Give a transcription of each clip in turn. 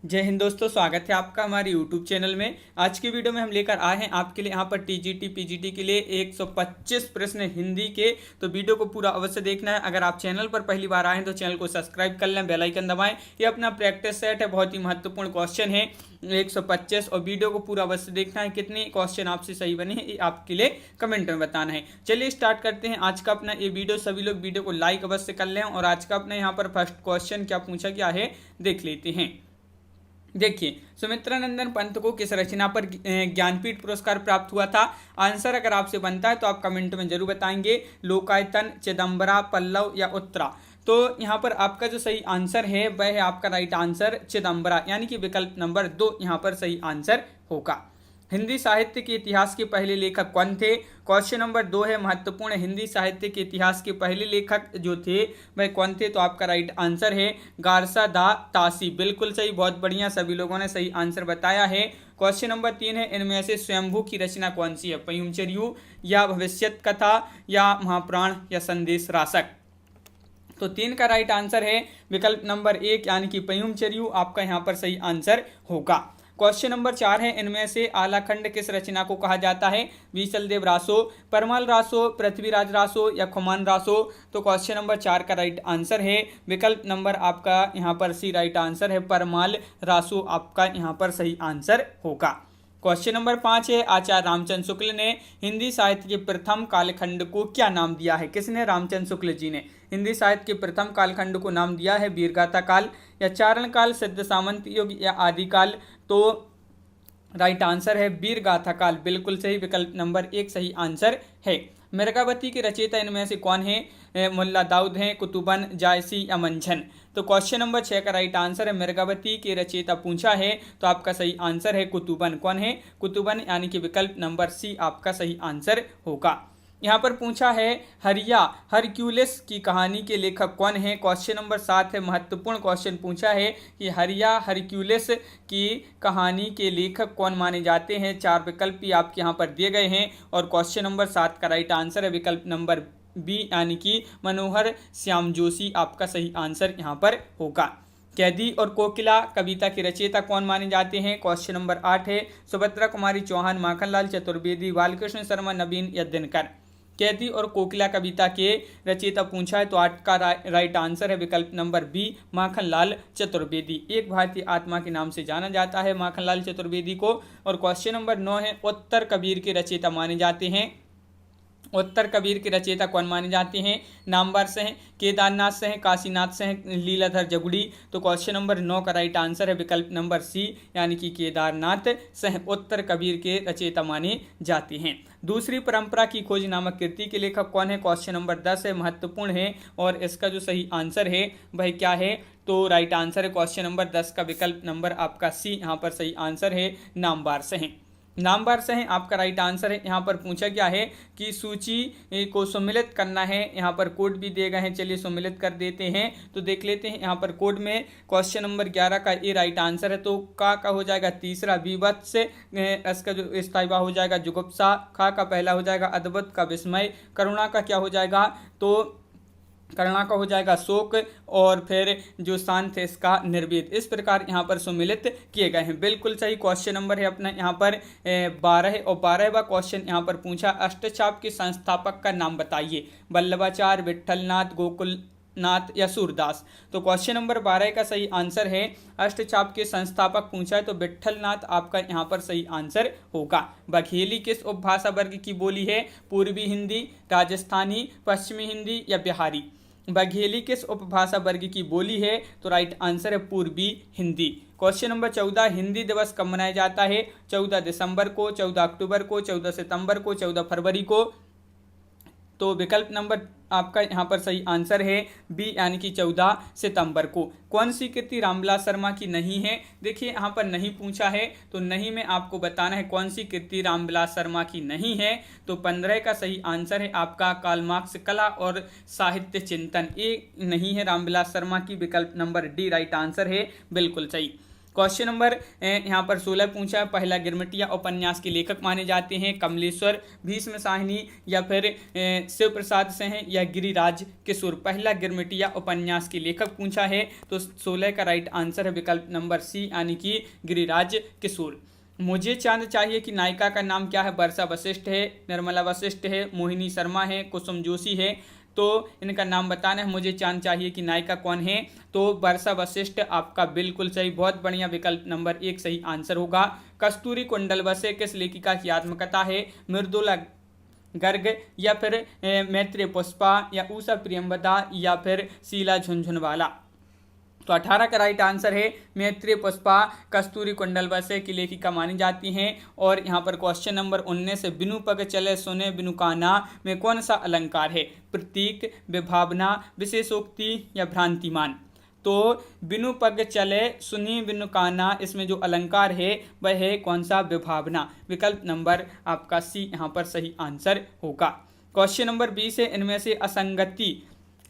जय हिंद दोस्तों, स्वागत है आपका हमारे YouTube चैनल में। आज की वीडियो में हम लेकर आए हैं आपके लिए यहाँ पर टीजीटी पीजीटी के लिए 125 प्रश्न हिंदी के। तो वीडियो को पूरा अवश्य देखना है। अगर आप चैनल पर पहली बार आए हैं तो चैनल को सब्सक्राइब कर लें, बेल आइकन दबाएं। ये अपना प्रैक्टिस सेट है, बहुत ही महत्वपूर्ण क्वेश्चन है 125, और वीडियो को पूरा अवश्य देखना है। कितने क्वेश्चन आपसे सही बने हैं ये आपके लिए कमेंट में बताना है। चलिए स्टार्ट करते हैं आज का अपना ये वीडियो। सभी लोग वीडियो को लाइक अवश्य कर लें। और आज का अपना यहाँ पर फर्स्ट क्वेश्चन क्या पूछा गया है देख लेते हैं। देखिए, सुमित्रा नंदन पंत को किस रचना पर ज्ञानपीठ पुरस्कार प्राप्त हुआ था? आंसर अगर आपसे बनता है तो आप कमेंट में जरूर बताएंगे। लोकायतन, चिदंबरा, पल्लव या उत्तरा। तो यहाँ पर आपका जो सही आंसर है वह है आपका राइट आंसर चिदंबरा, यानी कि विकल्प नंबर 2 यहाँ पर सही आंसर होगा। हिंदी साहित्य के इतिहास के पहले लेखक कौन थे? क्वेश्चन नंबर 2 है महत्वपूर्ण। हिंदी साहित्य के इतिहास के पहले लेखक जो थे वह कौन थे? तो आपका राइट आंसर है गारसा दा तासी। बिल्कुल सही, बहुत बढ़िया, सभी लोगों ने सही आंसर बताया है। क्वेश्चन नंबर 3 है इनमें से स्वयंभू की रचना कौन सी है? पयुमचर्यू या भविष्यत कथा या महापुराण या संदेश राशक? तो 3 का राइट आंसर है विकल्प नंबर 1 यानी कि पयुमचर्यू आपका यहाँ पर सही आंसर होगा। क्वेश्चन नंबर 4 है इनमें से आलाखंड किस रचना को कहा जाता है? बीसलदेव रासो, परमाल रासो, पृथ्वीराज रासो या खुमान रासो? तो क्वेश्चन नंबर 4 का राइट आंसर है विकल्प नंबर आपका यहाँ पर सी राइट आंसर है परमाल रासो आपका यहाँ पर सही आंसर होगा। क्वेश्चन नंबर 5 है आचार्य रामचंद्र शुक्ल ने हिंदी साहित्य के प्रथम कालखंड को क्या नाम दिया है? किसने? रामचंद्र शुक्ल जी ने हिंदी साहित्य के प्रथम कालखंड को नाम दिया है वीरगाथा काल या चारण काल, सिद्ध सामंत युग या आदिकाल? तो राइट आंसर है वीरगाथा काल। बिल्कुल सही, विकल्प नंबर 1 सही आंसर है। मिर्गावती के रचयिता इनमें से कौन है? मुल्ला दाऊद हैं, कुतुबन, जायसी या मंझन? तो क्वेश्चन नंबर 6 का राइट आंसर है मिर्गावती के रचयिता पूछा है तो आपका सही आंसर है कुतुबन। कौन है? कुतुबन, यानी कि विकल्प नंबर सी आपका सही आंसर होगा। यहाँ पर पूछा है हरिया हरक्यूलिस की कहानी के लेखक कौन है? क्वेश्चन नंबर 7 है महत्वपूर्ण क्वेश्चन पूछा है कि हरिया हरक्यूलिस की कहानी के लेखक कौन माने जाते हैं? 4 विकल्प भी आपके यहाँ पर दिए गए हैं और क्वेश्चन नंबर 7 का राइट आंसर है विकल्प नंबर बी यानी कि मनोहर श्याम जोशी आपका सही आंसर यहाँ पर होगा। कैदी और कोकिला कविता के रचयिता कौन माने जाते हैं? क्वेश्चन नंबर 8 है सुभद्रा कुमारी चौहान, माखनलाल चतुर्वेदी, बालकृष्ण शर्मा, नवीन या दिनकर? कैदी और कोकिला कविता के रचयिता पूछा है तो 8 का राइट आंसर है विकल्प नंबर बी माखनलाल चतुर्वेदी। एक भारतीय आत्मा के नाम से जाना जाता है माखनलाल चतुर्वेदी को। और क्वेश्चन नंबर 9 है उत्तर कबीर के रचयिता माने जाते हैं। उत्तर कबीर के रचयिता कौन माने जाते हैं? नामवर से हैं, केदारनाथ से हैं, काशीनाथ से हैं, लीलाधर जगुड़ी? तो क्वेश्चन नंबर 9 का राइट आंसर है विकल्प नंबर सी यानी कि केदारनाथ से उत्तर कबीर के रचयिता माने जाते हैं। दूसरी परंपरा की खोज नामक कृति के लेखक कौन है? क्वेश्चन नंबर 10 है महत्वपूर्ण है और इसका जो सही आंसर है वह क्या है? तो राइट आंसर है क्वेश्चन नंबर 10 का विकल्प नंबर आपका सी यहाँ पर सही आंसर है नामवार से हैं। नामवार से हैं आपका राइट आंसर है। यहाँ पर पूछा गया है कि सूची को सम्मिलित करना है। यहाँ पर कोड भी दिए गए हैं, चलिए सम्मिलित कर देते हैं तो देख लेते हैं। यहाँ पर कोड में क्वेश्चन नंबर 11 का ए राइट आंसर है तो का हो जाएगा तीसरा विवत्स, इसका जो स्थायिबा हो जाएगा जुगुप्सा, खा का पहला हो जाएगा अद्भुत का विस्मय, करुणा का क्या हो जाएगा? तो करुणा का हो जाएगा शोक और फिर जो शांत है इसका निर्वेद। इस प्रकार यहाँ पर सम्मिलित किए गए हैं। बिल्कुल सही क्वेश्चन नंबर है अपना यहाँ पर 12 और 12वां क्वेश्चन यहाँ पर पूछा अष्टचाप के संस्थापक का नाम बताइए। वल्लभाचार्य, विट्ठलनाथ, गोकुलनाथ या सूरदास? तो क्वेश्चन नंबर 12 का सही आंसर है अष्टचाप के संस्थापक पूछा है तो विट्ठलनाथ आपका यहाँ पर सही आंसर होगा। बघेली किस उपभाषा वर्ग की बोली है? पूर्वी हिंदी, राजस्थानी, पश्चिमी हिंदी या बिहारी? बघेली किस उपभाषा वर्ग की बोली है? तो राइट आंसर है पूर्वी हिंदी। क्वेश्चन नंबर 14 हिंदी दिवस कब मनाया जाता है? 14 दिसंबर को, 14 अक्टूबर को, 14 सितंबर को, 14 फरवरी को? तो विकल्प नंबर आपका यहाँ पर सही आंसर है बी यानी कि 14 सितंबर को। कौन सी कृति रामविलास शर्मा की नहीं है? देखिए यहाँ पर नहीं पूछा है तो नहीं में आपको बताना है कौन सी कृति रामविलास शर्मा की नहीं है। तो 15 का सही आंसर है आपका कार्ल मार्क्स कला और साहित्य चिंतन। ये नहीं है रामविलास शर्मा की, विकल्प नंबर डी राइट आंसर है बिल्कुल सही। क्वेश्चन नंबर यहाँ पर 16 पूछा है, पहला गिरमिटिया उपन्यास के लेखक माने जाते हैं कमलेश्वर, भीष्म साहनी या फिर शिव प्रसाद से हैं या गिरिराज किशोर। पहला गिरमिटिया उपन्यास के लेखक पूछा है तो 16 का राइट आंसर है विकल्प नंबर सी यानी कि गिरिराज किशोर। मुझे चांद चाहिए कि नायिका का नाम क्या है? वर्षा वशिष्ठ है, निर्मला वशिष्ठ है, मोहिनी शर्मा है, कुसुम जोशी है। तो इनका नाम बताना है। मुझे चांद चाहिए कि नायिका कौन है? तो वर्षा वशिष्ठ आपका बिल्कुल सही, बहुत बढ़िया, विकल्प नंबर 1 सही आंसर होगा। कस्तूरी कुंडल बसे किस लेखिका की आत्मकथा है? मृदुला गर्ग या फिर मैत्री पुष्पा या उषा प्रियंवदा या फिर शीला झुनझुनवाला। तो 18 का राइट आंसर है मैत्री पुष्पा कस्तूरी कुंडल बसे की लेखिका मानी जाती हैं। और यहाँ पर क्वेश्चन नंबर 19 से बिनु पग चले सुने बिनु काना में कौन सा अलंकार है? प्रतीक, विभावना, विशेषोक्ति या भ्रांतिमान। तो बिनु पग चले सुनी बिनु काना, इसमें जो अलंकार है वह है कौन सा? विभावना। विकल्प नंबर आपका सी यहाँ पर सही आंसर होगा। क्वेश्चन नंबर 20 है, इनमें से असंगति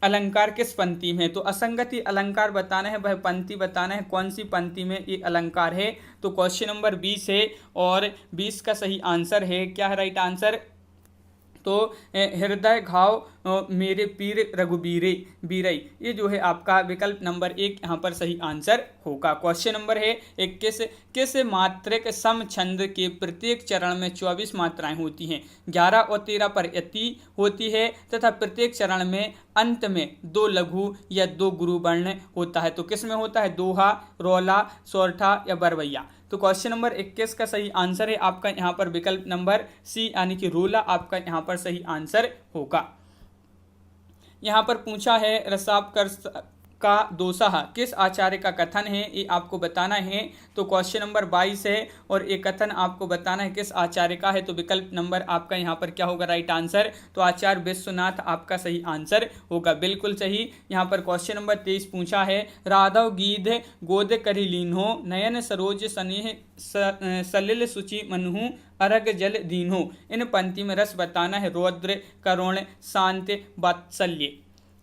अलंकार किस पंक्ति में? तो असंगति अलंकार बताना है, वह पंक्ति बताना है, कौन सी पंक्ति में ये अलंकार है। तो क्वेश्चन नंबर 20 है और 20 का सही आंसर है, क्या है राइट आंसर? तो हृदय घाव मेरे पीर रघुबीरे बीरई, ये जो है आपका विकल्प नंबर 1 यहाँ पर सही आंसर होगा। क्वेश्चन नंबर है 21, किस मात्रक सम छंद के प्रत्येक चरण में 24 मात्राएं होती हैं? 11 और 13 पर यति होती है तथा प्रत्येक चरण में अंत में 2 लघु या 2 गुरु वर्ण होता है। तो किस में होता है? दोहा, रोला, सोरठा या बरवैया। तो क्वेश्चन नंबर 21 का सही आंसर है आपका यहाँ पर विकल्प नंबर सी यानी कि रोला आपका यहाँ पर सही आंसर होगा। यहाँ पर पूछा है रसावकर का दोसाहा किस आचार्य का कथन है? ये आपको बताना है। तो क्वेश्चन नंबर 22 है और ये कथन आपको बताना है किस आचार्य का है। तो विकल्प नंबर आपका यहाँ पर क्या होगा राइट आंसर? तो आचार्य विश्वनाथ आपका सही आंसर होगा, बिल्कुल सही। यहाँ पर क्वेश्चन नंबर 23 पूछा है, राधव गीध गोद करी लीन्हो नयन सरोज स्नेह सलिल सुचि मनहु अरग जल दीन्हो। इन पंक्ति में रस बताना है, रौद्र, करुण, शांत, वात्सल्य।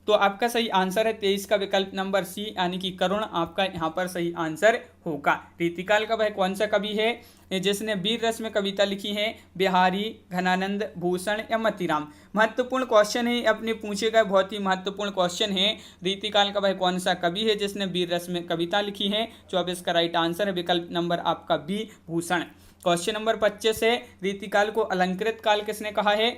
तो आपका सही आंसर है 23 का विकल्प नंबर सी यानी कि करुण आपका यहाँ पर सही आंसर होगा। रीतिकाल का वह कौन सा कवि है जिसने वीर रस में कविता लिखी है? बिहारी, घनानंद, भूषण या मतीराम। महत्वपूर्ण क्वेश्चन है, अपने पूछे गए बहुत ही महत्वपूर्ण क्वेश्चन है। रीतिकाल का वह कौन सा कवि है जिसने वीर रस में कविता लिखी है? 24 का राइट आंसर है विकल्प नंबर आपका बी, भूषण। क्वेश्चन नंबर 25 है, रीतिकाल को अलंकृत काल किसने कहा है?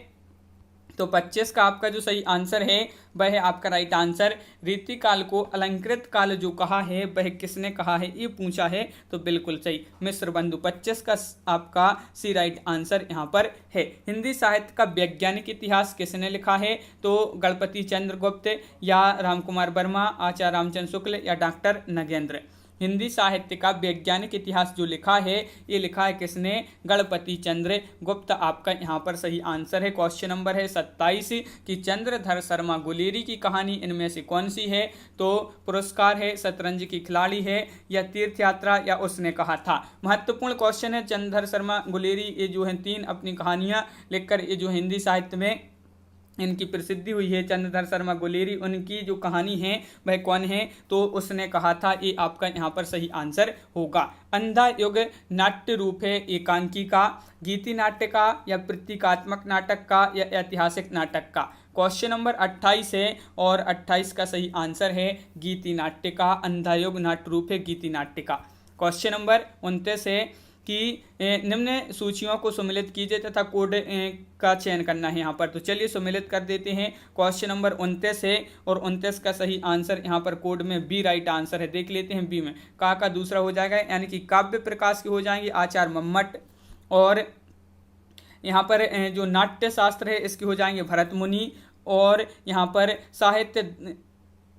तो 25 का आपका जो सही आंसर है वह है आपका राइट आंसर। रीतिकाल को अलंकृत काल जो कहा है वह किसने कहा है, ये पूछा है। तो बिल्कुल सही, मिश्र बंधु। 25 का आपका सी राइट आंसर यहाँ पर है। हिंदी साहित्य का वैज्ञानिक इतिहास किसने लिखा है? तो गणपति चंद्र गुप्त या रामकुमार वर्मा, आचार्य रामचंद्र शुक्ल या डॉक्टर नगेंद्र। हिंदी साहित्य का वैज्ञानिक इतिहास जो लिखा है ये लिखा है किसने? गणपति चंद्र गुप्त आपका यहाँ पर सही आंसर है। क्वेश्चन नंबर है 27 कि चंद्रधर शर्मा गुलेरी की कहानी इनमें से कौन सी है? तो पुरस्कार है, शतरंज की खिलाड़ी है या तीर्थ यात्रा या उसने कहा था। महत्वपूर्ण क्वेश्चन है। चंद्रधर शर्मा गुलेरी ये जो है 3 अपनी कहानियाँ लिखकर ये जो हिंदी साहित्य में इनकी प्रसिद्धि हुई है। चंद्रधर शर्मा गुलेरी, उनकी जो कहानी है वह कौन है? तो उसने कहा था, ये आपका यहाँ पर सही आंसर होगा। अंधा युग नाट्य रूप है एकांकी का, गीति नाट्य का या प्रतीकात्मक नाटक का या ऐतिहासिक नाटक का। क्वेश्चन नंबर 28 है और 28 का सही आंसर है गीति नाट्य का। अंधा युग नाट्य रूप है गीति नाट्य का। क्वेश्चन नंबर 29 है कि निम्न सूचियों को सम्मिलित कीजिए तथा कोड का चयन करना है यहाँ पर। तो चलिए सम्मिलित कर देते हैं। क्वेश्चन नंबर 29 है और 29 का सही आंसर यहाँ पर कोड में बी राइट आंसर है। देख लेते हैं बी में का दूसरा हो जाएगा यानी कि काव्य प्रकाश की हो जाएंगी आचार्य मम्मट। और यहाँ पर जो नाट्य शास्त्र है इसकी हो जाएंगे भरत मुनि। और यहाँ पर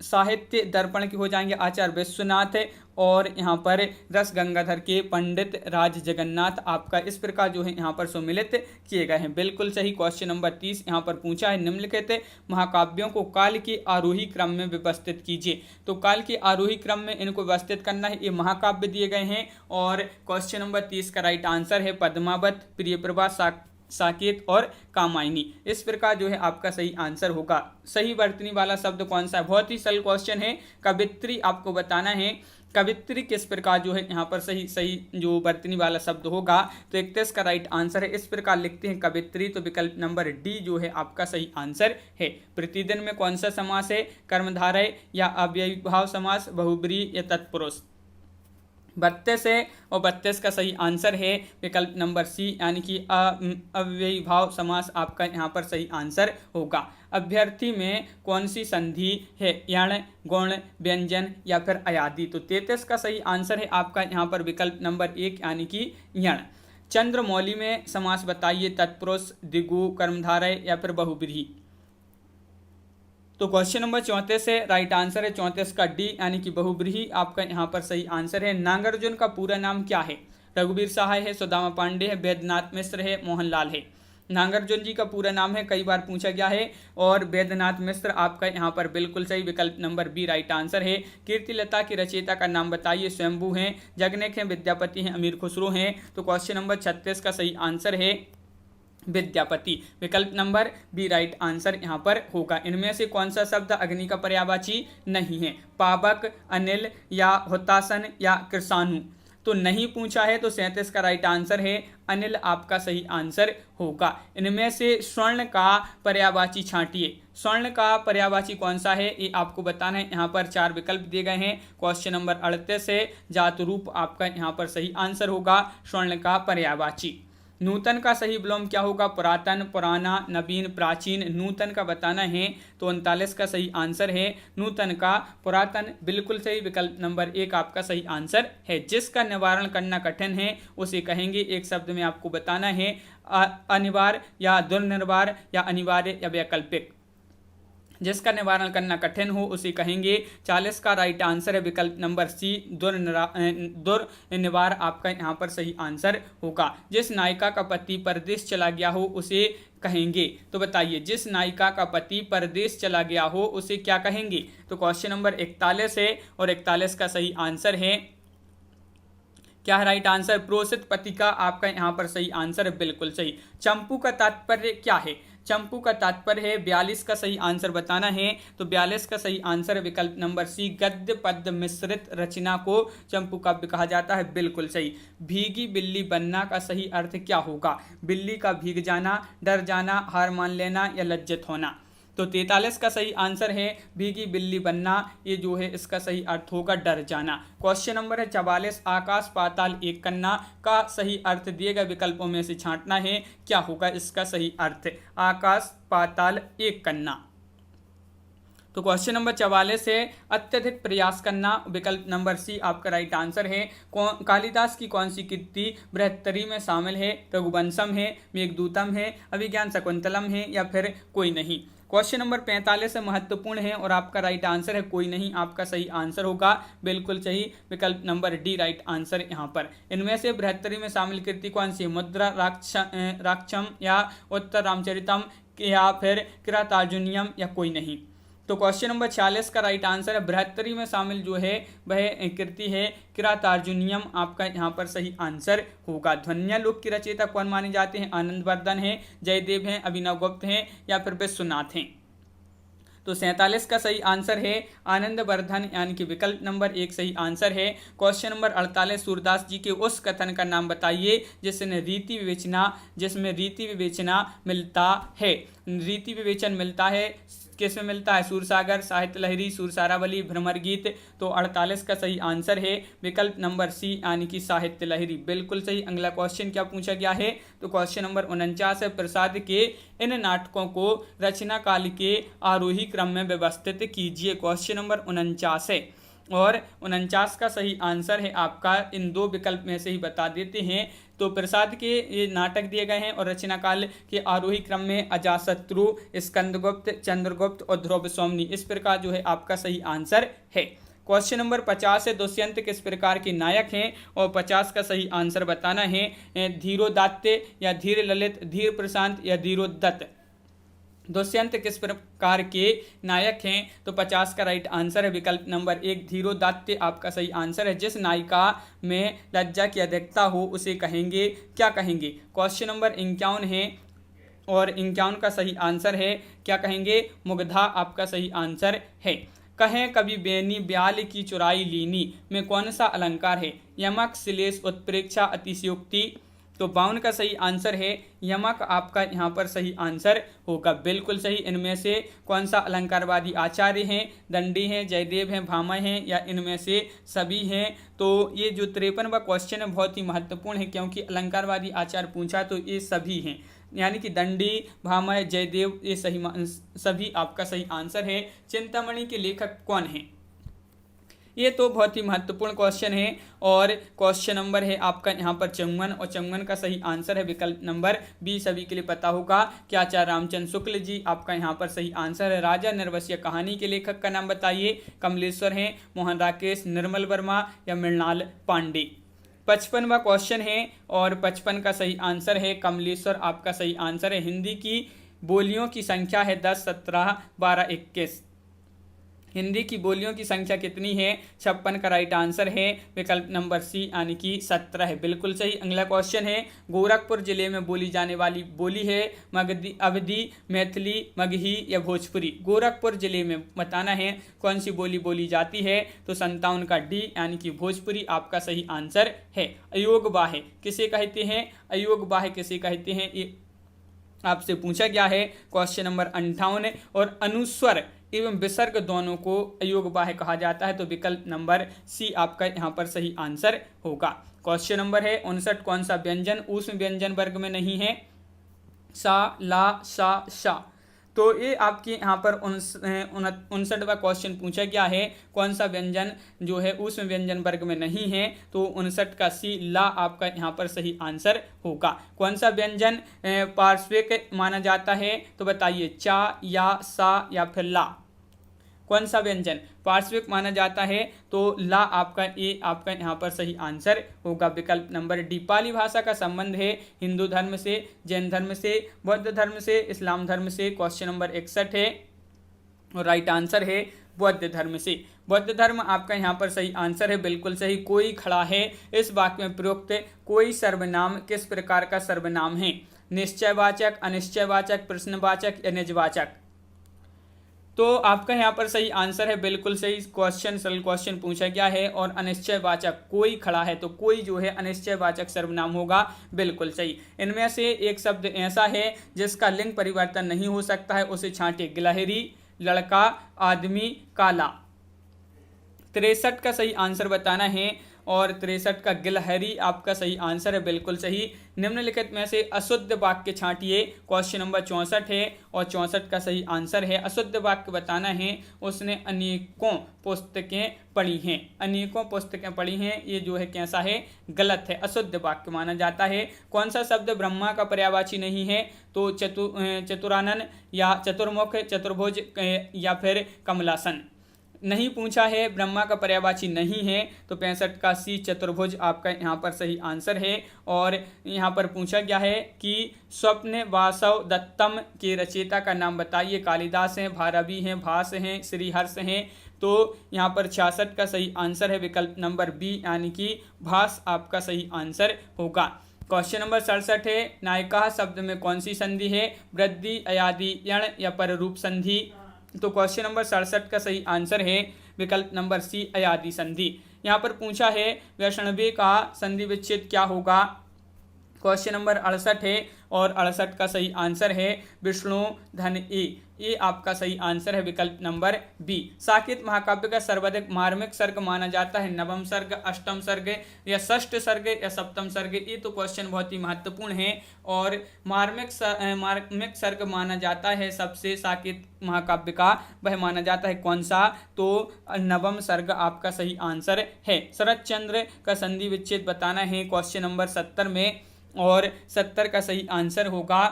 साहित्य दर्पण की हो जाएंगे आचार्य विश्वनाथ। और यहाँ पर रस गंगाधर के पंडित राज जगन्नाथ आपका इस प्रकार जो है यहाँ पर सम्मिलित किए गए हैं। बिल्कुल सही। क्वेश्चन नंबर 30 यहाँ पर पूछा है, निम्नलिखित महाकाव्यों को काल के आरोही क्रम में व्यवस्थित कीजिए। तो काल के आरोही क्रम में इनको व्यवस्थित करना है। ये महाकाव्य दिए गए हैं। और क्वेश्चन नंबर 30 का राइट आंसर है पद्मावत, प्रियप्रभा, साकेत और कामायनी। इस प्रकार जो है आपका सही आंसर होगा। सही वर्तनी वाला शब्द कौन सा है? बहुत ही सरल क्वेश्चन है। कवित्री आपको बताना है कवित्री किस प्रकार जो है यहाँ पर सही जो वर्तनी वाला शब्द होगा, तो 31 का राइट आंसर है। इस प्रकार लिखते हैं कवित्री, तो विकल्प नंबर डी जो है आपका सही आंसर है। प्रतिदिन में कौन सा समास है, कर्मधारय या अव्ययीभाव समास, बहुब्रीहि या तत्पुरुष। 32 है और 32 का सही आंसर है विकल्प नंबर सी, यानी कि अव्ययीभाव समास आपका यहाँ पर सही आंसर होगा। अभ्यर्थी में कौन सी संधि है, यण, गुण, व्यंजन या फिर अयादि। तो 33 का सही आंसर है आपका यहाँ पर विकल्प नंबर 1 यानी कि यण। चंद्रमौली में समास बताइए, तत्पुरुष, द्विगु, कर्मधारय या फिर बहुब्रीहि। तो क्वेश्चन नंबर 34 है, राइट आंसर है 34 का डी यानी कि बहुब्रीहि आपका यहाँ पर सही आंसर है। नागार्जुन का पूरा नाम क्या है, रघुवीर सहाय है, सुदामा पांडे है, वैद्यनाथ मिश्र है, मोहनलाल है। नागार्जुन जी का पूरा नाम है, कई बार पूछा गया है, और वैद्यनाथ मिश्र आपका यहाँ पर बिल्कुल सही, विकल्प नंबर बी राइट आंसर है। कीर्तिलता की रचयिता का नाम बताइए, स्वयंभू हैं, जगनेक हैं, विद्यापति हैं, अमीर खुसरो हैं। तो क्वेश्चन नंबर 36 का सही आंसर है विद्यापति, विकल्प नंबर बी राइट आंसर यहाँ पर होगा। इनमें से कौन सा शब्द अग्नि का पर्यायवाची नहीं है, पावक, अनिल या हुतासन या कृषाणु। तो नहीं पूछा है, तो 37 का राइट आंसर है अनिल आपका सही आंसर होगा। इनमें से स्वर्ण का पर्यायवाची छांटिए, स्वर्ण का पर्यायवाची कौन सा है ये आपको बताना है। यहाँ पर 4 विकल्प दिए गए हैं। क्वेश्चन नंबर 38 है, जात रूप आपका यहाँ पर सही आंसर होगा स्वर्ण का पर्यायवाची। नूतन का सही विलोम क्या होगा, पुरातन, पुराना, नवीन, प्राचीन। नूतन का बताना है, तो 39 का सही आंसर है नूतन का पुरातन, बिल्कुल सही, विकल्प नंबर 1 आपका सही आंसर है। जिसका निवारण करना कठिन है उसे कहेंगे, एक शब्द में आपको बताना है, अनिवार्य या दुर्निवार या अनिवार्य या वैकल्पिक। जिसका निवारण करना कठिन हो उसे कहेंगे। 40 का राइट आंसर है विकल्प नंबर सी, दुर्निवार आपका यहाँ पर सही आंसर होगा। जिस नायिका का पति परदेश चला गया हो उसे कहेंगे। तो बताइए, जिस नायिका का पति परदेश चला गया हो उसे क्या कहेंगे। तो क्वेश्चन नंबर 41 है और 41 का सही आंसर है क्या है राइट आंसर, प्रोषित पति का आपका यहाँ पर सही आंसर है, बिल्कुल सही। चंपू का तात्पर्य क्या है, चंपू का तात्पर्य है, 42 का सही आंसर बताना है। तो 42 का सही आंसर है विकल्प नंबर सी, गद्य पद्य मिश्रित रचना को चंपू काव्य कहा जाता है, बिल्कुल सही। भीगी बिल्ली बनना का सही अर्थ क्या होगा, बिल्ली का भीग जाना, डर जाना, हार मान लेना या लज्जित होना। तो 43 का सही आंसर है भीगी बिल्ली बनना, ये जो है इसका सही अर्थ होगा डर जाना। क्वेश्चन नंबर है 44, आकाश पाताल एक कन्ना का सही अर्थ दिए गए विकल्पों में से छांटना है, क्या होगा इसका सही अर्थ, आकाश पाताल एक कन्ना। तो क्वेश्चन नंबर 44 है, अत्यधिक प्रयास करना, विकल्प नंबर सी आपका राइट आंसर है। कालिदास की कौन सी कृति बृहत्तरी में शामिल है, रघुवंशम है, मेघदूतम है, अभिज्ञान शकुंतलम है या फिर कोई नहीं। क्वेश्चन नंबर 45 महत्वपूर्ण है और आपका राइट आंसर है कोई नहीं, आपका सही आंसर होगा, बिल्कुल सही, विकल्प नंबर डी राइट आंसर यहाँ पर। इनमें से बृहत्तरी में शामिल कृति कौन सी है, मुद्रा राक्षम या उत्तर रामचरितम या फिर किरातार्जुनीयम या कोई नहीं। तो क्वेश्चन नंबर 46 का राइट आंसर है बृहत्तरी में शामिल जो है वह कृति है किरातार्जुनीयम, आपका यहाँ पर सही आंसर होगा। ध्वन्यालोक की रचयिता कौन माने जाते हैं, आनंदवर्धन है, जयदेव हैं, अभिनव गुप्त हैं या फिर विश्वनाथ हैं। तो 47 का सही आंसर है आनंदवर्धन, यानी कि विकल्प नंबर 1 सही आंसर है। क्वेश्चन नंबर 48, सूरदास जी के उस कथन का नाम बताइए जिसमें रीति विवेचना मिलता है। रीति विवेचन मिलता है किसमें मिलता है, सूरसागर, साहित्य लहरी, सुरसारावली, भ्रमर गीत। तो 48 का सही आंसर है विकल्प नंबर सी, यानी कि साहित्य लहरी, बिल्कुल सही। अगला क्वेश्चन क्या पूछा गया है, तो क्वेश्चन नंबर 49 है, प्रसाद के इन नाटकों को रचना काल के आरोही क्रम में व्यवस्थित कीजिए। क्वेश्चन नंबर 49 है और 49 का सही आंसर है आपका, इन 2 विकल्प में से ही बता देते हैं। तो प्रसाद के ये नाटक दिए गए हैं और रचना काल के आरोही क्रम में अजातशत्रु, स्कंदगुप्त, चंद्रगुप्त और ध्रुव सोमनी, इस प्रकार जो है आपका सही आंसर है। क्वेश्चन नंबर 50 है, दुष्यंत किस प्रकार के नायक हैं और 50 का सही आंसर बताना है, धीरोदात्य या धीर ललित, धीर प्रशांत या धीरोदत्त। दुष्यंत किस प्रकार के नायक हैं, तो 50 का राइट आंसर है विकल्प नंबर 1 धीरोदात्य, आपका सही आंसर है। जिस नायिका में लज्जा की अधिकता हो उसे कहेंगे, क्या कहेंगे। क्वेश्चन नंबर 51 है और 51 का सही आंसर है क्या कहेंगे, मुग्धा, आपका सही आंसर है। कहें कभी बेनी ब्याल की चुराई लीनी में कौन सा अलंकार है? यमक, श्लेष, उत्प्रेक्षा, अतिशयोक्ति। तो 52 का सही आंसर है यमक आपका यहाँ पर सही आंसर होगा, बिल्कुल सही। इनमें से कौन सा अलंकारवादी आचार्य हैं? दंडी हैं, जयदेव हैं, भामह हैं, या इनमें से सभी हैं? तो ये जो 53वां क्वेश्चन है बहुत ही महत्वपूर्ण है, क्योंकि अलंकारवादी आचार्य पूछा तो ये सभी हैं, यानी कि दंडी, भामह, जयदेव, ये सभी आपका सही आंसर है। चिंतामणि के लेखक कौन है? ये तो बहुत ही महत्वपूर्ण क्वेश्चन है। और क्वेश्चन नंबर है आपका यहाँ पर 54, और 54 का सही आंसर है विकल्प नंबर बी। सभी के लिए पता होगा कि आचार्य रामचंद्र शुक्ल जी आपका यहाँ पर सही आंसर है। राजा निर्वस्य कहानी के लेखक का नाम बताइए। कमलेश्वर हैं, मोहन राकेश, निर्मल वर्मा, या मृणाल पांडे। 55वां क्वेश्चन है और 55 का सही आंसर है कमलेश्वर आपका सही आंसर है। हिंदी की बोलियों की संख्या है 10, 17, 12, 21। हिंदी की बोलियों की संख्या कितनी है? 56 का राइट आंसर है विकल्प नंबर सी, यानी कि 17 है, बिल्कुल सही। अगला क्वेश्चन है गोरखपुर जिले में बोली जाने वाली बोली है मगधी, अवधी, मैथिली, मगही, या भोजपुरी। गोरखपुर जिले में बताना है कौन सी बोली बोली जाती है? तो 57 का डी, यानी कि भोजपुरी आपका सही आंसर है। अयोग बाहे किसे कहते हैं? अयोग बाहे किसे कहते हैं, ये आपसे पूछा गया है क्वेश्चन नंबर 58। और अनुस्वर एवं विसर्ग दोनों को अयोग बाह्य कहा जाता है, तो विकल्प नंबर सी आपका यहाँ पर सही आंसर होगा। क्वेश्चन नंबर है 59, कौन सा व्यंजन ऊष्म व्यंजन वर्ग में नहीं है? सा, ला, सा, शा। तो ये आपके यहाँ पर 59वां क्वेश्चन पूछा गया है कौन सा व्यंजन जो है ऊष्म व्यंजन वर्ग में नहीं है? तो 59 का सी, ला आपका यहाँ पर सही आंसर होगा। कौन सा व्यंजन पार्श्विक माना जाता है? तो बताइए, चा, या, सा, या फिर ला। कौन सा व्यंजन पार्श्विक माना जाता है? तो ला आपका ए आपका यहाँ पर सही आंसर होगा, विकल्प नंबर डी। पाली भाषा का संबंध है हिंदू धर्म से, जैन धर्म से, बौद्ध धर्म से, इस्लाम धर्म से। क्वेश्चन नंबर 61 है और राइट आंसर है बौद्ध धर्म से। बौद्ध धर्म आपका यहाँ पर सही आंसर है, बिल्कुल सही। कोई खड़ा है इस वाक्य में प्रयुक्त कोई सर्वनाम किस प्रकार का सर्वनाम है? निश्चयवाचक, अनिश्चयवाचक, प्रश्नवाचक, या निजवाचक। तो आपका यहाँ पर सही आंसर है, बिल्कुल सही। क्वेश्चन सरल क्वेश्चन पूछा गया है और अनिश्चयवाचक कोई खड़ा है, तो कोई जो है अनिश्चयवाचक सर्वनाम होगा, बिल्कुल सही। इनमें से एक शब्द ऐसा है जिसका लिंग परिवर्तन नहीं हो सकता है, उसे छांटे। गिलहरी, लड़का, आदमी, काला। 63 का सही आंसर बताना है और 63 का गिलहरी आपका सही आंसर है, बिल्कुल सही। निम्नलिखित में से अशुद्ध वाक्य छांटिए। क्वेश्चन नंबर 64 है और 64 का सही आंसर है। अशुद्ध वाक्य बताना है, उसने अनेकों पुस्तकें पढ़ी हैं। अनेकों पुस्तकें पढ़ी हैं, ये जो है कैसा है? गलत है, अशुद्ध वाक्य माना जाता है। कौन सा शब्द ब्रह्मा का पर्यायवाची नहीं है? तो चतुरानन, या चतुर्मुख, चतुर्भुज, या फिर कमलासन। नहीं पूछा है, ब्रह्मा का पर्यायवाची नहीं है, तो 65 का सी, चतुर्भुज आपका यहाँ पर सही आंसर है। और यहाँ पर पूछा गया है कि स्वप्न वासव दत्तम के रचयिता का नाम बताइए। कालिदास हैं, भारवी हैं, भास हैं, श्रीहर्ष हैं। तो यहाँ पर 66 का सही आंसर है विकल्प नंबर बी, यानी कि भास आपका सही आंसर होगा। क्वेश्चन नंबर 67 है नायिका शब्द में कौन सी संधि है? वृद्धि, अयादि, यण, या पररूप संधि। तो क्वेश्चन नंबर 67 का सही आंसर है विकल्प नंबर सी, अयादि संधि। यहाँ पर पूछा है वैष्णवे का संधि विच्छेद क्या होगा? क्वेश्चन नंबर 68 है और 68 का सही आंसर है विष्णु धन ए। ये आपका सही आंसर है विकल्प नंबर बी। साकेत महाकाव्य का सर्वाधिक मार्मिक सर्ग माना जाता है नवम सर्ग, अष्टम सर्ग, या षष्ठ सर्ग, या सप्तम सर्ग। ये तो क्वेश्चन बहुत ही महत्वपूर्ण है। और मार्मिक सर्ग माना जाता है सबसे साकेत महाकाव्य का, वह माना जाता है कौन सा? तो नवम सर्ग आपका सही आंसर है। शरद चंद्र का संधि विच्छेद बताना है क्वेश्चन नंबर 70 में, और 70 का सही आंसर होगा,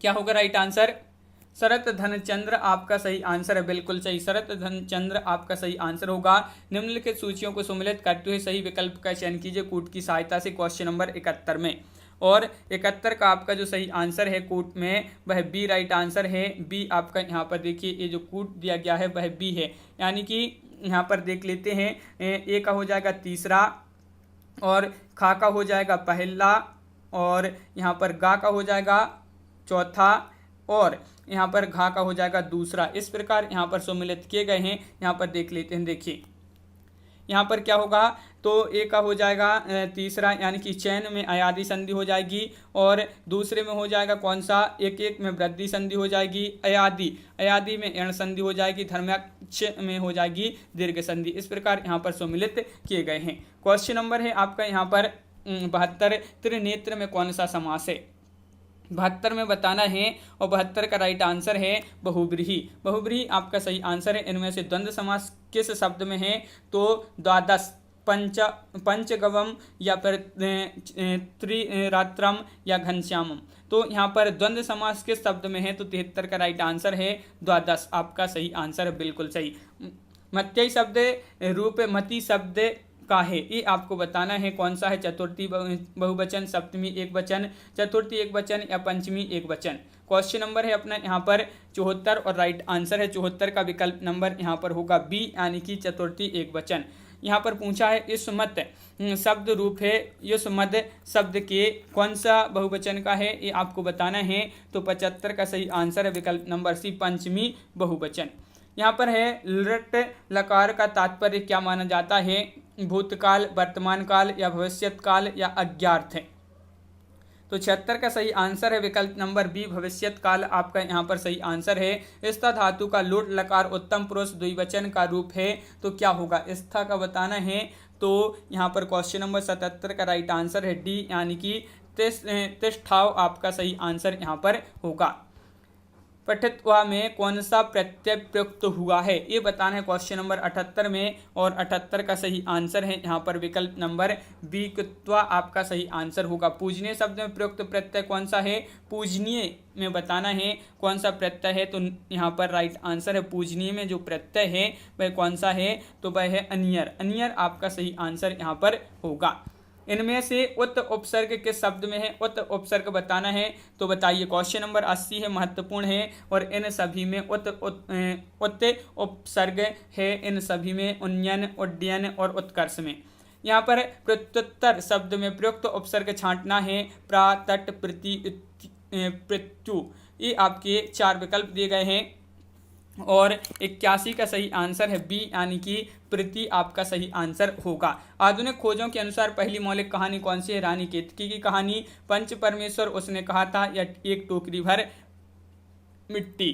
क्या होगा राइट आंसर? शरत धनचंद्र आपका सही आंसर है, बिल्कुल सही। शरत धनचंद्र आपका सही आंसर होगा। निम्नलिखित सूचियों को सम्मिलित करते हुए सही विकल्प का चयन कीजिए कूट की सहायता से, क्वेश्चन नंबर 71 में। और 71 का आपका जो सही आंसर है कूट में, वह बी राइट आंसर है। बी आपका यहाँ पर देखिए, ये जो कूट दिया गया है वह बी है, यानी कि यहाँ पर देख लेते हैं। ए का हो जाएगा तीसरा, और खा का हो जाएगा पहला, और यहाँ पर गा का हो जाएगा चौथा, और यहाँ पर घा का हो जाएगा दूसरा। इस प्रकार यहाँ पर सम्मिलित किए गए हैं। यहाँ पर देख लेते हैं, देखिए यहाँ पर क्या होगा, तो ए का हो जाएगा तीसरा, यानी कि चैन में अयादि संधि हो जाएगी, और दूसरे में हो जाएगा कौन सा, एक एक में वृद्धि संधि हो जाएगी, अयादि में एण संधि हो जाएगी, धर्माक्ष में हो जाएगी दीर्घ संधि। इस प्रकार यहाँ पर सम्मिलित किए गए हैं। क्वेश्चन नंबर है आपका यहाँ पर 72, त्रिनेत्र में कौन सा समास है। 72 में बताना है, और 72 का राइट आंसर है बहुब्रीहि। बहुब्रीहि आपका सही आंसर है। इनमें से द्वंद्व समास किस शब्द में है, तो द्वादश, पंचगवम या फिर त्रिरात्रम या घनश्यामम। तो यहाँ पर द्वंद्व समास किस शब्द में है, तो 73 का राइट आंसर है द्वादश, आपका सही आंसर है, बिल्कुल सही। मत्यई शब्द रूप मति शब्द का है, ये आपको बताना है कौन सा है, चतुर्थी बहुवचन, सप्तमी एक वचन, चतुर्थी एक वचन या पंचमी एक वचन। क्वेश्चन नंबर है अपना यहाँ पर 74 और राइट आंसर है 74 का विकल्प नंबर यहाँ पर होगा बी, यानी कि चतुर्थी एक वचन। यहाँ पर पूछा है युष्मत शब्द रूप है, युष्मद शब्द के कौन सा बहुवचन का है, ये आपको बताना है। तो 75 का सही आंसर है विकल्प नंबर सी, पंचमी बहुवचन। यहाँ पर है लृट लकार का तात्पर्य क्या माना जाता है, भूतकाल, वर्तमान काल या भविष्यत काल या अज्ञार्थ है। तो 76 का सही आंसर है विकल्प नंबर बी, भविष्यत काल आपका यहाँ पर सही आंसर है। स्था धातु का लुट लकार उत्तम पुरुष द्विवचन का रूप है, तो क्या होगा, स्था का बताना है। तो यहाँ पर क्वेश्चन नंबर 77 का राइट आंसर है डी, यानी कि तिष्ठाव आपका सही आंसर यहाँ पर होगा। पठित्वा में कौन सा प्रत्यय प्रयुक्त हुआ है, ये बताना है क्वेश्चन नंबर 78 में, और 78 का सही आंसर है यहाँ पर विकल्प नंबर बी, कृत्वा आपका सही आंसर होगा। पूजनीय शब्द में प्रयुक्त प्रत्यय कौन सा है, पूजनीय में बताना है कौन सा प्रत्यय है, तो यहाँ पर राइट आंसर है पूजनीय में जो प्रत्यय है वह कौन सा है, तो वह है अनियर। अनियर आपका सही आंसर यहाँ पर होगा। इनमें से उत उपसर्ग किस शब्द में है, उत उपसर्ग बताना है। तो बताइए, क्वेश्चन नंबर 80 है, महत्वपूर्ण है, और इन सभी में उत उपसर्ग है, इन सभी में उन्नयन, उड्डयन और उत्कर्ष में। यहाँ पर प्रत्युत्तर शब्द में प्रयुक्त उपसर्ग छांटना है, प्रा, तट, प्रति, प्रत्यु। ये आपके 4 विकल्प दिए गए हैं, और 81 का सही आंसर है बी, यानी कि प्रति आपका सही आंसर होगा। आधुनिक खोजों के अनुसार पहली मौलिक कहानी कौन सी है, रानी केतकी की कहानी, पंच परमेश्वर उसने कहा था, या एक टोकरी भर मिट्टी।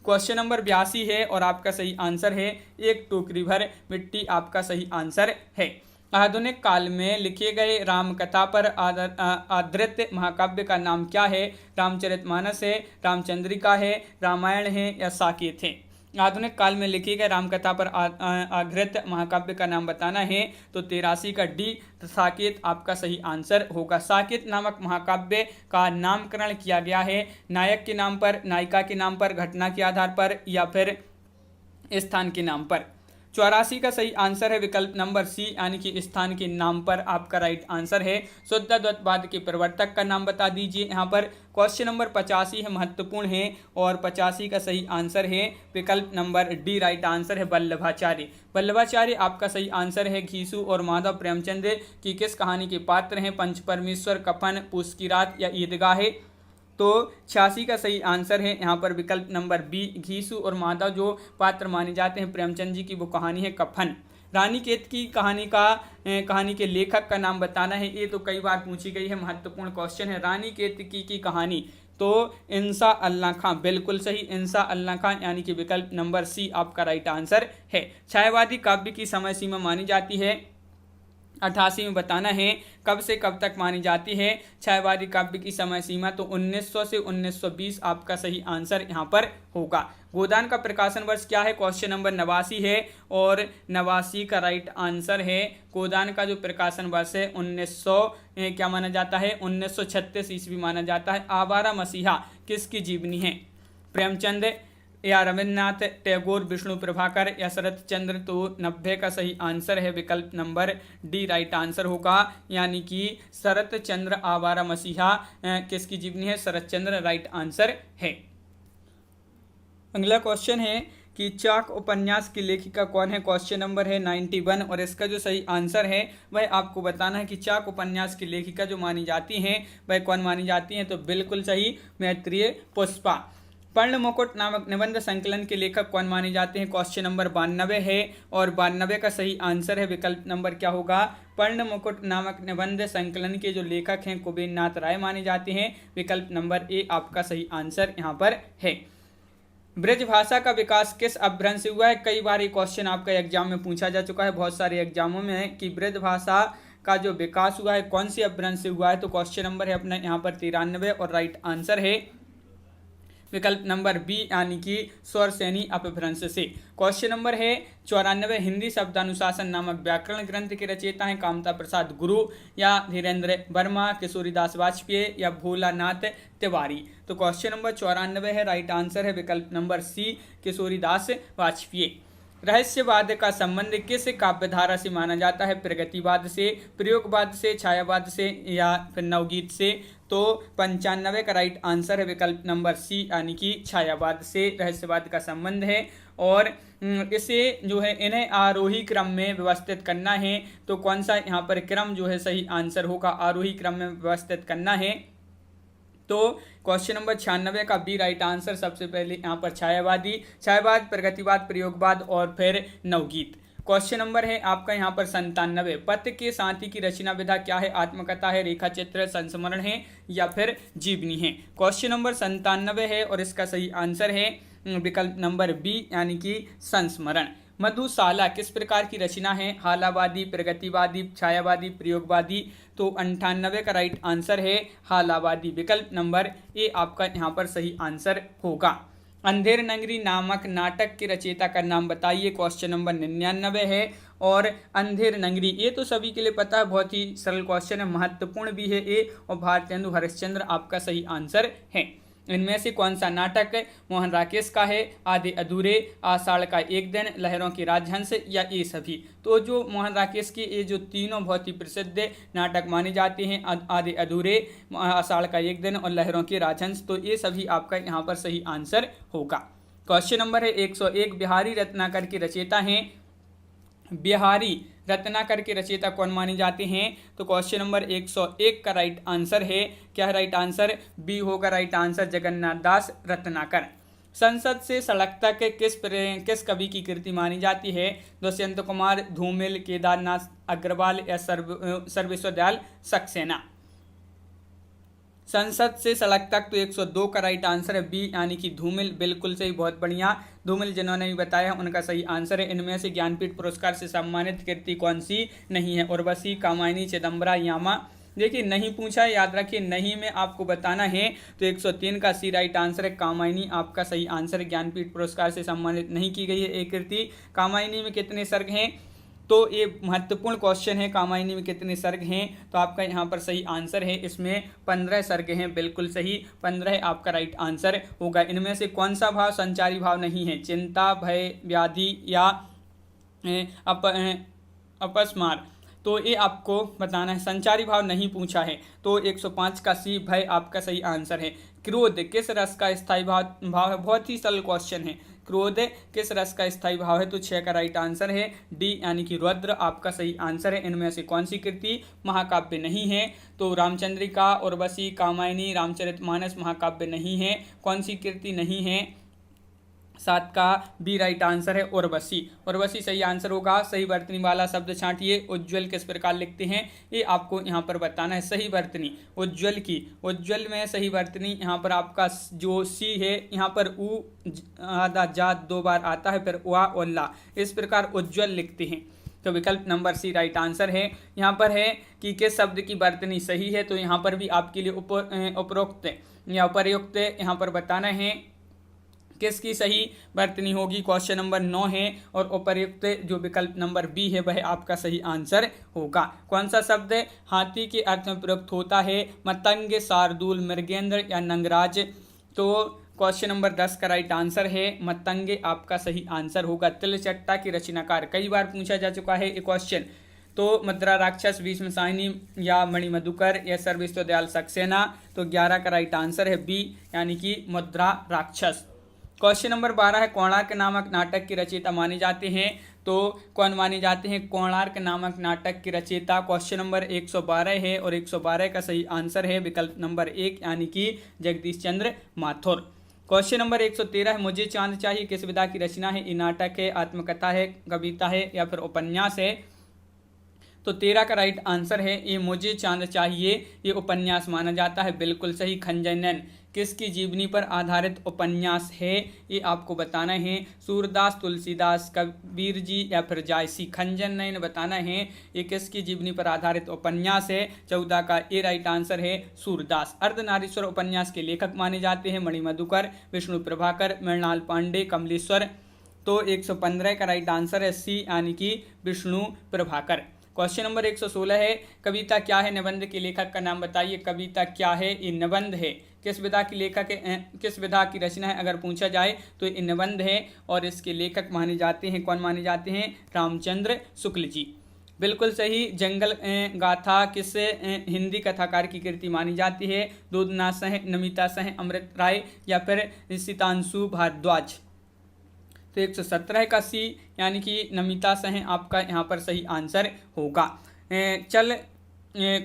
क्वेश्चन नंबर 82 है, और आपका सही आंसर है एक टोकरी भर मिट्टी, आपका सही आंसर है। आधुनिक काल में लिखे गए रामकथा पर आधारित महाकाव्य का नाम क्या है, रामचरितमानस है, रामचंद्रिका है, रामायण है या साकेत है। आधुनिक काल में लिखी गई रामकथा पर आधारित महाकाव्य का नाम बताना है, तो 83 का डी, साकेत आपका सही आंसर होगा। साकेत नामक महाकाव्य का नामकरण किया गया है नायक के नाम पर, नायिका के नाम पर, घटना के आधार पर या फिर स्थान के नाम पर। 84 का सही आंसर है विकल्प नंबर सी, यानी कि स्थान के नाम पर आपका राइट आंसर है। शुद्ध द्वैतवाद के प्रवर्तक का नाम बता दीजिए। यहाँ पर क्वेश्चन नंबर 85 है, महत्वपूर्ण है, और 85 का सही आंसर है विकल्प नंबर डी, राइट आंसर है वल्लभाचार्य। वल्लभाचार्य आपका सही आंसर है। घीसू और माधव प्रेमचंद की किस कहानी के पात्र हैं, पंच परमेश्वर, कफन, पूस की रात या ईदगाह है। तो 86 का सही आंसर है यहाँ पर विकल्प नंबर बी, घीसू और माधव जो पात्र माने जाते हैं प्रेमचंद जी की, वो कहानी है कफन। रानी केतकी कहानी के लेखक का नाम बताना है, ये तो कई बार पूछी गई है, महत्वपूर्ण क्वेश्चन है। रानी केतकी की कहानी, तो इंसा अल्लाह खां, बिल्कुल सही, इंसा अल्लाह खां, यानी कि विकल्प नंबर सी आपका राइट आंसर है। छायावादी काव्य की समय सीमा मानी जाती है 88 में बताना है कब से कब तक मानी जाती है छायावादी काव्य की समय सीमा, तो 1900 से 1920 आपका सही आंसर यहाँ पर होगा। गोदान का प्रकाशन वर्ष क्या है, क्वेश्चन नंबर 89 है, और 89 का राइट आंसर है। गोदान का जो प्रकाशन वर्ष है 1900 क्या माना जाता है, 1936 ईस्वी माना जाता है। आवारा मसीहा किसकी जीवनी है, प्रेमचंद या रविन्द्रनाथ टैगोर, विष्णु प्रभाकर या शरत चंद्र। तो 90 का सही आंसर है विकल्प नंबर डी, राइट आंसर होगा, यानी कि शरत चंद्र आवारा मसीहा किसकी जीवनी है, शरत चंद्र राइट आंसर है। अगला क्वेश्चन है कि चाक उपन्यास की लेखिका कौन है। क्वेश्चन नंबर है 91 और इसका जो सही आंसर है वह आपको बताना है कि चाक उपन्यास की लेखिका जो मानी जाती हैं वह कौन मानी जाती हैं। तो बिल्कुल सही, मैत्रेय पुष्पा। पर्ण मुकुट नामक निबंध संकलन के लेखक कौन माने जाते हैं। क्वेश्चन नंबर 92 है और 92 का सही आंसर है विकल्प नंबर क्या होगा, पर्ण मुकुट नामक निबंध संकलन के जो लेखक हैं कुबेरनाथ राय माने जाते हैं। विकल्प नंबर ए आपका सही आंसर यहाँ पर है। ब्रज भाषा का विकास किस अपभ्रंश से हुआ है। कई बार ये क्वेश्चन आपका एग्जाम में पूछा जा चुका है, बहुत सारे एग्जामों में है कि ब्रज भाषा का जो विकास हुआ है कौन सी अपभ्रंश से हुआ है। तो क्वेश्चन नंबर है अपना यहाँ पर 93 और राइट आंसर है विकल्प नंबर बी यानी कि स्वर श्रेणी अपभ्रंश से। क्वेश्चन नंबर है 94, हिंदी शब्दानुशासन नामक व्याकरण ग्रंथ के रचयिता हैं कामता प्रसाद गुरु या धीरेन्द्र वर्मा, किशोरीदास वाजपेयी या भोलानाथ तिवारी। तो क्वेश्चन नंबर 94 है, राइट आंसर है विकल्प नंबर सी किशोरीदास वाजपेयी। रहस्यवाद का संबंध किस काव्यधारा से माना जाता है। प्रगतिवाद से, प्रयोगवाद से, छायावाद से या फिर नवगीत से। तो 95 का राइट आंसर है विकल्प नंबर सी यानी कि छायावाद से रहस्यवाद का संबंध है। और इसे जो है इन्हें आरोही क्रम में व्यवस्थित करना है। तो कौन सा यहाँ पर क्रम जो है सही आंसर होगा, आरोही क्रम में व्यवस्थित करना है। तो क्वेश्चन नंबर 96 का बी राइट आंसर। सबसे पहले यहाँ पर छायावादी, छायावाद, प्रगतिवाद, प्रयोगवाद और फिर नवगीत। क्वेश्चन नंबर है आपका यहाँ पर 97, पत्र के साथी की रचना विधा क्या है। आत्मकथा है, रेखा चित्र, संस्मरण है या फिर जीवनी है। क्वेश्चन नंबर 97 है और इसका सही आंसर है विकल्प नंबर बी यानी कि संस्मरण। मधुशाला किस प्रकार की रचना है। हालावादी, प्रगतिवादी, छायावादी, प्रयोगवादी। तो 98 का राइट आंसर है हालावादी। विकल्प नंबर ए आपका यहाँ पर सही आंसर होगा। अंधेर नगरी नामक नाटक के रचयिता का नाम बताइए। क्वेश्चन नंबर 99 है और अंधेर नगरी ये तो सभी के लिए पता है, बहुत ही सरल क्वेश्चन है, महत्वपूर्ण भी है ए। और भारतेंदु हरिश्चंद्र आपका सही आंसर है। इनमें से कौन सा नाटक मोहन राकेश का है। आधे अधूरे, आषाढ़ का एक दिन, लहरों के राजहंस या ये सभी। तो जो मोहन राकेश की ये जो तीनों बहुत ही प्रसिद्ध नाटक माने जाते हैं, आधे अधूरे, आषाढ़ का एक दिन और लहरों के राजहंस, तो ये सभी आपका यहाँ पर सही आंसर होगा। क्वेश्चन नंबर है 101, बिहारी रत्नाकर के रचयिता हैं। बिहारी रत्नाकर के रचयिता कौन माने जाते हैं। तो क्वेश्चन नंबर 101 का राइट आंसर है, क्या है राइट आंसर, बी होगा राइट आंसर, जगन्नाथ दास रत्नाकर। संसद से सड़क तक किस कवि की कृति मानी जाती है। दुष्यंत कुमार, धूमिल, केदारनाथ अग्रवाल या सर्वेश्वर दयाल सक्सेना। संसद से सड़क तक तो 102 का राइट आंसर है बी यानी कि धूमिल। बिल्कुल सही, बहुत बढ़िया। धूमिल जिन्होंने भी बताया उनका सही आंसर है। इनमें से ज्ञानपीठ पुरस्कार से सम्मानित कृति कौन सी नहीं है। उर्वशी, कामायनी, चिदम्बरा, यामा। देखिए नहीं पूछा है, याद रखिए नहीं में आपको बताना है। तो 103 का सी राइट आंसर है, कामायनी आपका सही आंसर है। ज्ञानपीठ पुरस्कार से सम्मानित नहीं की गई है एक कृति। कामायनी में कितने सर्ग हैं, तो ये महत्वपूर्ण क्वेश्चन है, कामायनी में कितने सर्ग हैं। तो आपका यहाँ पर सही आंसर है, इसमें 15 सर्ग हैं। बिल्कुल सही, 15 आपका राइट आंसर होगा। इनमें से कौन सा भाव संचारी भाव नहीं है। चिंता, भय, व्याधि या अपस्मार। तो ये आपको बताना है, संचारी भाव नहीं पूछा है। तो 105 का सी भय आपका सही आंसर है। क्रोध किस रस का स्थायी भाव है। बहुत ही सरल क्वेश्चन है। क्रोध किस रस का स्थायी भाव है। तो 6 का राइट आंसर है डी यानी कि रुद्र आपका सही आंसर है। इनमें से कौन सी कृति महाकाव्य नहीं है। तो रामचंद्रिका, उर्वशी, कामायनी, रामचरितमानस महाकाव्य नहीं है। कौन सी कृति नहीं है। 7 का बी राइट आंसर है उर्वशी। उर्वशी सही आंसर होगा। सही वर्तनी वाला शब्द छांटिए। उज्ज्वल किस प्रकार लिखते हैं ये आपको यहाँ पर बताना है। सही वर्तनी उज्ज्वल की, उज्ज्वल में सही वर्तनी यहाँ पर आपका जो सी है यहाँ पर उ आधा जात 2 बार आता है, फिर वा और ला, इस प्रकार उज्ज्वल लिखते हैं। तो विकल्प नंबर सी राइट आंसर है। यहाँ पर है कि किस शब्द की वर्तनी सही है। तो यहाँ पर भी आपके लिए उपरोक्त या उपर्युक्त यहाँ पर बताना है किसकी सही वर्तनी होगी। क्वेश्चन नंबर 9 है और उपर्युक्त जो विकल्प नंबर बी है वह आपका सही आंसर होगा। कौन सा शब्द हाथी के अर्थ में प्रयुक्त होता है। मतंग, शार्दूल, मृगेंद्र या नंगराज। तो क्वेश्चन नंबर 10 का राइट आंसर है मतंग आपका सही आंसर होगा। तिलचट्टा की रचनाकार कई बार पूछा जा चुका है ये क्वेश्चन। तो मुद्रा राक्षस, भीष्म साहिनी या मणिमधुकर या सर्वेश्वर दयाल सक्सेना। तो 11 का राइट आंसर है बी यानी कि मुद्रा राक्षस। क्वेश्चन नंबर 12 है कोणार्क नामक नाटक के रचयिता माने जाते हैं, तो कौन माने जाते हैं कोणार्क नामक नाटक के रचयिता। क्वेश्चन नंबर 112 है और 112 का सही आंसर है विकल्प नंबर 1 यानी कि जगदीश चंद्र माथुर। क्वेश्चन नंबर 113 है मुझे चांद चाहिए किस विधा की रचना है, ये नाटक है, आत्मकथा है, कविता है या फिर उपन्यास है। तो 13 का राइट आंसर है ये मुझे चांद चाहिए, ये उपन्यास माना जाता है, बिल्कुल सही। खंजनन किसकी जीवनी पर आधारित उपन्यास है, ये आपको बताना है। सूरदास, तुलसीदास, कबीर जी या फिर जायसी। खंजनन बताना है ये किसकी जीवनी पर आधारित उपन्यास है। 14 का ये राइट आंसर है सूरदास। अर्धनारीश्वर उपन्यास के लेखक माने जाते हैं मणिमधुकर, विष्णु प्रभाकर, मृणाल पांडे, कमलेश्वर। तो 115 का राइट आंसर है सी यानी कि विष्णु प्रभाकर। क्वेश्चन नंबर 116 है कविता क्या है, निबंध के लेखक का नाम बताइए। कविता क्या है, ये निबंध है। किस विधा की लेखक है, किस विधा की रचना है अगर पूछा जाए तो ये निबंध है और इसके लेखक माने जाते हैं, कौन माने जाते हैं, रामचंद्र शुक्ल जी। बिल्कुल सही। जंगल गाथा किस हिंदी कथाकार की कृति मानी जाती है। दूधनाथ सह, नमिता सह, अमृत राय या फिर सितांशु भारद्वाज। तो 117 का सी यानी कि नमिता सह आपका यहाँ पर सही आंसर होगा। चल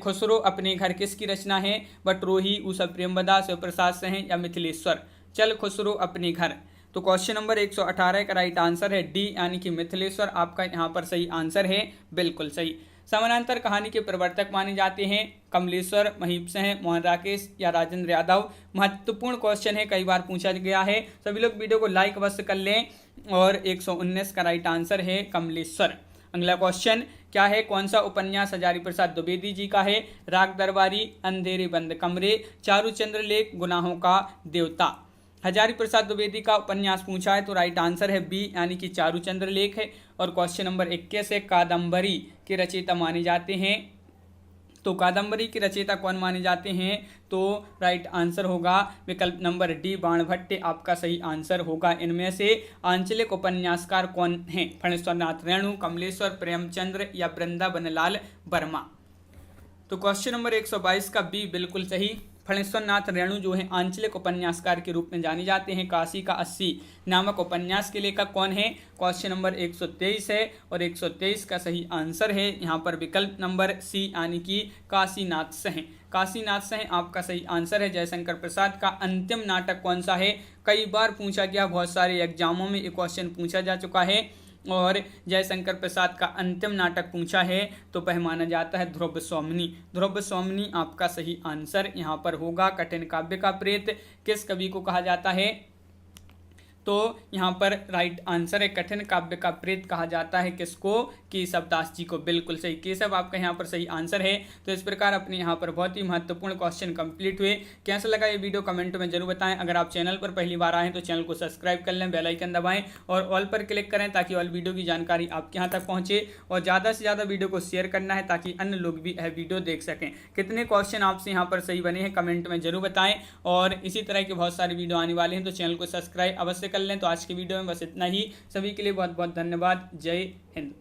खुसरो अपने घर किसकी रचना है, बटरोही, ऊषा प्रेमवदा, शिवप्रसाद सह या मिथिलेश्वर। चल खुसरो अपने घर। तो क्वेश्चन नंबर 118 का राइट आंसर है डी यानी कि मिथिलेश्वर आपका यहाँ पर सही आंसर है, बिल्कुल सही। समानांतर कहानी के प्रवर्तक माने जाते हैं कमलेश्वर, महीप सिंह, मोहन राकेश या राजेंद्र यादव। महत्वपूर्ण क्वेश्चन है, कई बार पूछा गया है। सभी लोग वीडियो को लाइक अवश्य कर लें। और 119 का राइट आंसर है कमलेश्वर। अगला क्वेश्चन क्या है, कौन सा उपन्यास हजारी प्रसाद द्विवेदी जी का है। राग दरबारी, अंधेरे बंद कमरे, चारुचंद्र लेख, गुनाहों का देवता। हजारी प्रसाद द्विवेदी का उपन्यास पूछा है तो राइट आंसर है बी यानी कि चारुचंद्र लेख है। और क्वेश्चन नंबर 21 है कादम्बरी के रचयिता माने जाते हैं, तो कादम्बरी के रचयिता कौन माने जाते हैं, तो राइट आंसर होगा विकल्प नंबर डी बाणभट्ट आपका सही आंसर होगा। इनमें से आंचलिक उपन्यासकार कौन हैं, फणेश्वर नाथ रेणु, कमलेश्वर, प्रेमचंद्र या वृंदावनलाल वर्मा। तो क्वेश्चन नंबर 122 का बी बिल्कुल सही। फणेश्वर नाथ रेणु जो है आंचलिक उपन्यासकार के रूप में जाने जाते हैं। काशी का 80 नामक उपन्यास के लेखक कौन है, क्वेश्चन नंबर 123 है और 123 का सही आंसर है यहाँ पर विकल्प नंबर सी यानी कि काशीनाथ सह। काशीनाथ सह आपका सही आंसर है। जयशंकर प्रसाद का अंतिम नाटक कौन सा है, कई बार पूछा गया, बहुत सारे एग्जामों में ये क्वेश्चन पूछा जा चुका है। और जयशंकर प्रसाद का अंतिम नाटक पूछा है तो वह माना जाता है ध्रुव सौमनी। ध्रुव सौमनी आपका सही आंसर यहाँ पर होगा। कठिन काव्य का प्रेत किस कवि को कहा जाता है, तो यहाँ पर राइट आंसर है कठिन काव्य का प्रेत कहा जाता है किसको, केशवदास जी को। बिल्कुल सही, केशव आपका यहाँ पर सही आंसर है। तो इस प्रकार अपने यहाँ पर बहुत ही महत्वपूर्ण क्वेश्चन कंप्लीट हुए। कैसा लगा ये वीडियो कमेंट में जरूर बताएं। अगर आप चैनल पर पहली बार आए तो चैनल को सब्सक्राइब कर लें, बेल आइकन दबाएं और ऑल पर क्लिक करें ताकि ऑल वीडियो की जानकारी आपके यहाँ तक पहुँचे। और ज़्यादा से ज़्यादा वीडियो को शेयर करना है ताकि अन्य लोग भी यह वीडियो देख सकें। कितने क्वेश्चन आपसे यहाँ पर सही बने हैं कमेंट में जरूर बताएं। और इसी तरह के बहुत सारे वीडियो आने वाले हैं तो चैनल को सब्सक्राइब अवश्य कर लें। तो आज की वीडियो में बस इतना ही। सभी के लिए बहुत बहुत धन्यवाद। जय हिंद।